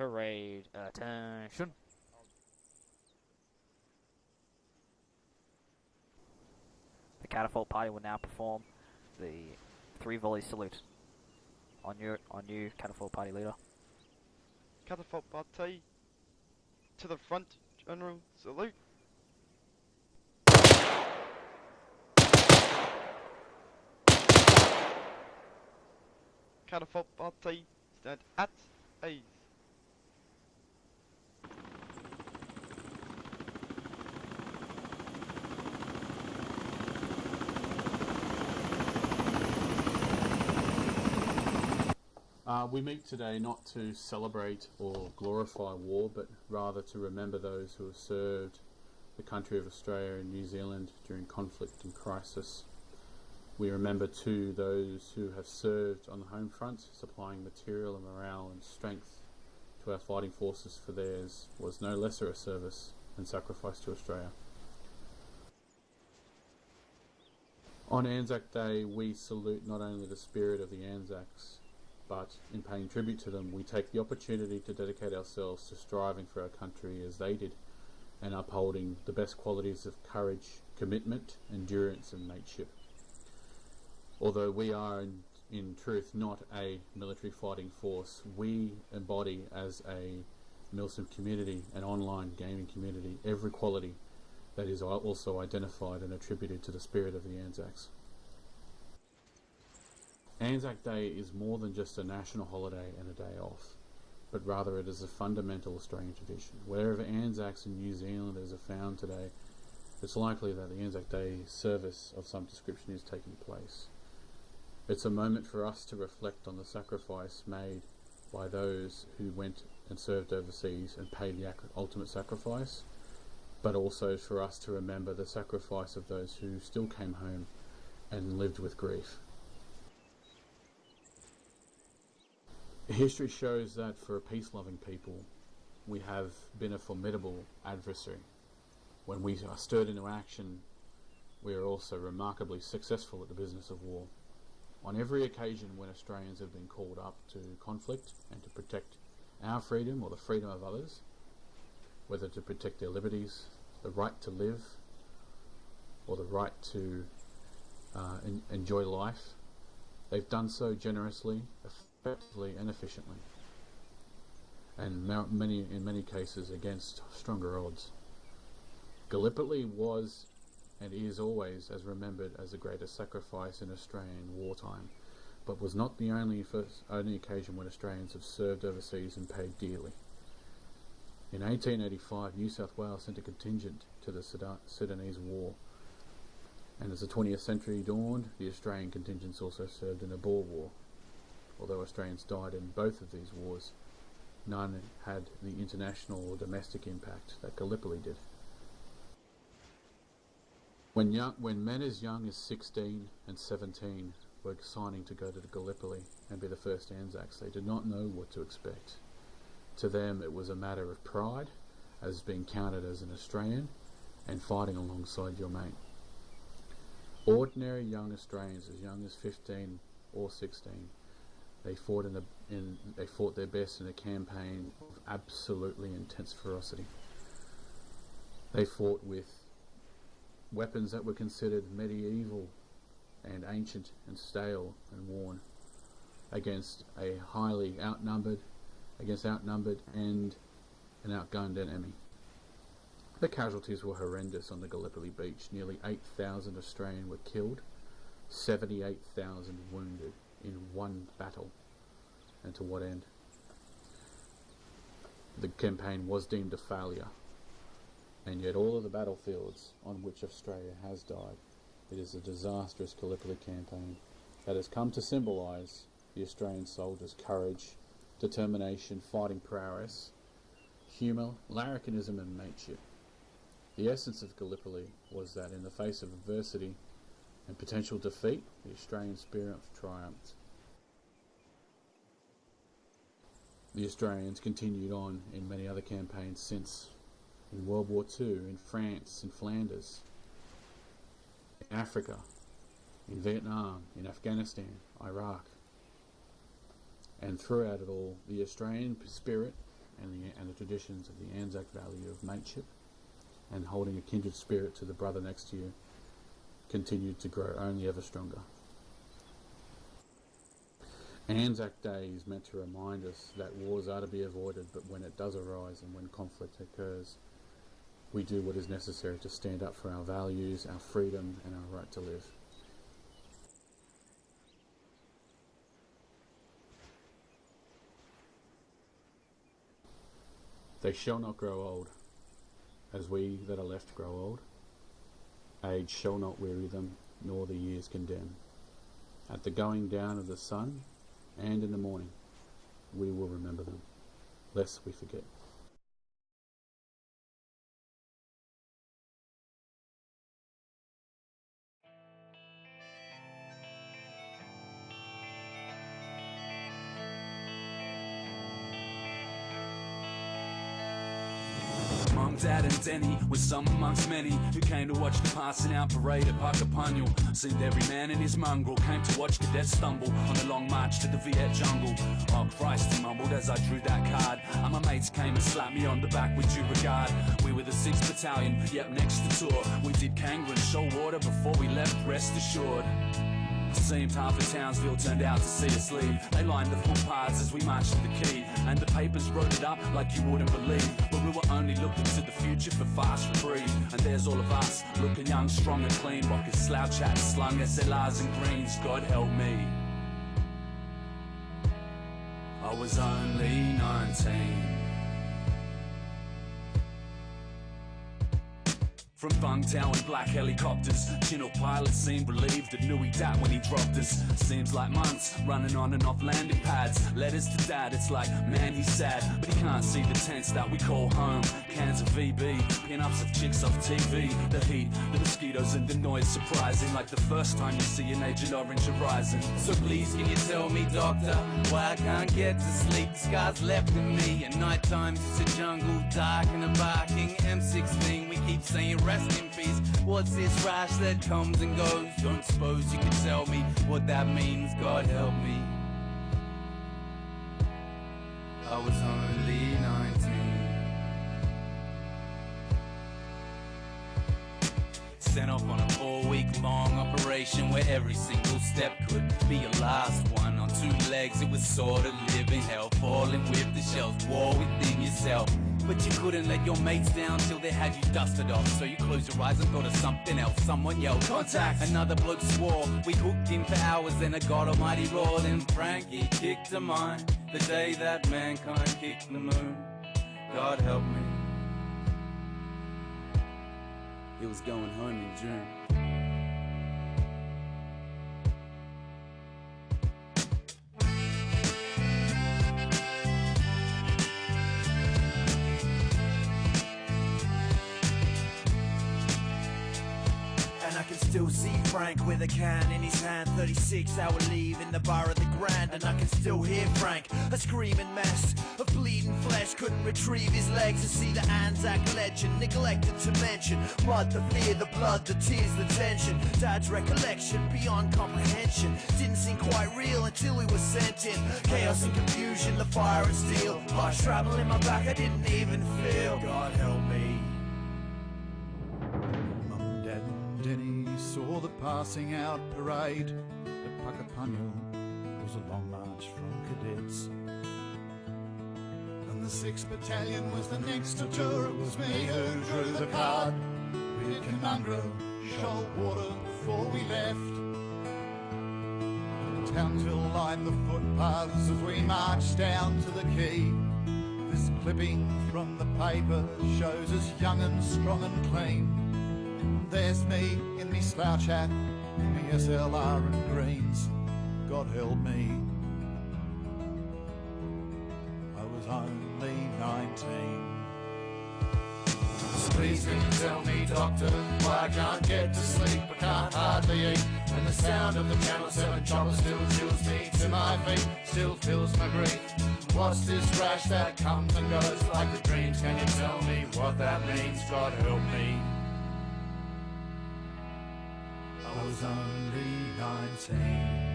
Parade attention. The catapult party will now perform the 3-volley salute. On you, catapult party leader. Catapult party to the front, General, salute. Catapult party, stand at ease. We meet today not to celebrate or glorify war, but rather to remember those who have served the country of Australia and New Zealand during conflict and crisis. We remember too those who have served on the home front, supplying material and morale and strength to our fighting forces, for theirs was no lesser a service and sacrifice to Australia. On ANZAC Day, we salute not only the spirit of the ANZACs, but in paying tribute to them, we take the opportunity to dedicate ourselves to striving for our country as they did, and upholding the best qualities of courage, commitment, endurance and mateship. Although we are in truth not a military fighting force, we embody as a Milsim community, an online gaming community, every quality that is also identified and attributed to the spirit of the ANZACs. ANZAC Day is more than just a national holiday and a day off, but rather it is a fundamental Australian tradition. Wherever ANZACs and New Zealanders are found today, it's likely that the ANZAC Day service of some description is taking place. It's a moment for us to reflect on the sacrifice made by those who went and served overseas and paid the ultimate sacrifice, but also for us to remember the sacrifice of those who still came home and lived with grief. History shows that for a peace-loving people, we have been a formidable adversary. When we are stirred into action, we are also remarkably successful at the business of war. On every occasion when Australians have been called up to conflict and to protect our freedom or the freedom of others, whether to protect their liberties, the right to live, or the right to enjoy life, they've done so generously, effectively and efficiently, and in many cases against stronger odds. Gallipoli was and is always as remembered as the greatest sacrifice in Australian wartime, but was not the only occasion when Australians have served overseas and paid dearly. In 1885, New South Wales sent a contingent to the Sudanese War, and as the 20th century dawned, the Australian contingents also served in the Boer War. Although Australians died in both of these wars, none had the international or domestic impact that Gallipoli did. When men as young as 16 and 17 were signing to go to the Gallipoli and be the first ANZACs, they did not know what to expect. To them it was a matter of pride, as being counted as an Australian and fighting alongside your mate. Ordinary young Australians as young as 15 or 16, they fought their best in a campaign of absolutely intense ferocity. They fought with weapons that were considered medieval and ancient and stale and worn, against a highly outnumbered and an outgunned enemy. The casualties were horrendous on the Gallipoli beach. Nearly 8,000 Australians were killed, 78,000 wounded in one battle. And to what end? The campaign was deemed a failure, and yet all of the battlefields on which Australia has died, it is a disastrous Gallipoli campaign that has come to symbolise the Australian soldiers' courage, determination, fighting prowess, humour, larrikinism and mateship. The essence of Gallipoli was that in the face of adversity and potential defeat, the Australian spirit triumphed. The Australians continued on in many other campaigns since, in World War II, in France, in Flanders, in Africa, in Vietnam, in Afghanistan, Iraq. And throughout it all, the Australian spirit and the traditions of the ANZAC value of mateship and holding a kindred spirit to the brother next to you continued to grow only ever stronger. ANZAC Day is meant to remind us that wars are to be avoided, but when it does arise and when conflict occurs, we do what is necessary to stand up for our values, our freedom, and our right to live. They shall not grow old, as we that are left grow old. Age shall not weary them, nor the years condemn. At the going down of the sun, and in the morning, we will remember them, lest we forget. Mum, Dad and Denny were some amongst many who came to watch the passing out parade at Puckapunyal. Seemed every man and his mongrel came to watch cadets stumble on the long march to the Viet jungle. Oh Christ, he mumbled as I drew that card. And my mates came and slapped me on the back with due regard. We were the 6th Battalion, yep, next to tour. We did Kangaroo and Shoalwater before we left, rest assured. Seemed half of Townsville turned out to see us leave. They lined the footpaths as we marched to the quay, and the papers wrote it up like you wouldn't believe. But we were only looking to the future for fast reprieve. And there's all of us, looking young, strong and clean, rockers, slouch hats, slung SLRs and greens, God help me. I was only 19. From Bungtown and black helicopters, Chinook pilots seemed relieved and knew he'd dat when he dropped us. Seems like months, running on and off landing pads. Letters to Dad, it's like, man, he's sad, but he can't see the tents that we call home. Cans of VB, pin-ups of chicks off TV. The heat, the mosquitoes and the noise surprising, like the first time you see an Agent Orange horizon. So please, can you tell me, doctor, why I can't get to sleep? The scars left in me. At night times it's a jungle, dark and a barking M16. We keep saying rest in peace. What's this rash that comes and goes? Don't suppose you could tell me what that means, God help me. I was only 19. Sent off on a 4-week-long operation where every single step could be a last one. On 2 legs it was sort of living hell, falling with the shells, war within yourself. But you couldn't let your mates down till they had you dusted off. So you closed your eyes and thought of something else. Someone yelled, contact! Another bloke swore. We hooked in for hours, then a God Almighty roared. And Frankie kicked a mine the day that mankind kicked the moon. God help me. It was going home in June. I can still see Frank with a can in his hand, 36-hour leave in the bar of the Grand. And I can still hear Frank, a screaming mess of bleeding flesh. Couldn't retrieve his legs to see the ANZAC legend. Neglected to mention mud, the fear, the blood, the tears, the tension. Dad's recollection beyond comprehension didn't seem quite real until we were sent in. Chaos and confusion, the fire and steel. Harsh travel in my back I didn't even feel. God help me. Denny saw the passing out parade at Puckapunyal. It was a long march from cadets, and the 6th Battalion was the next to tour. It was me who drew the card. We hit Canungra, Shoalwater before we left. Townsville lined the footpaths as we marched down to the quay. This clipping from the paper shows us young and strong and clean. There's me in me slouch hat, me SLR and greens. God help me. I was only 19. So please can you tell me, doctor, why I can't get to sleep, I can't hardly eat, and the sound of the Channel 7 chopper still chills me to my feet, still fills my grief. What's this rash that comes and goes like the dreams? Can you tell me what that means? God help me. I was only 19.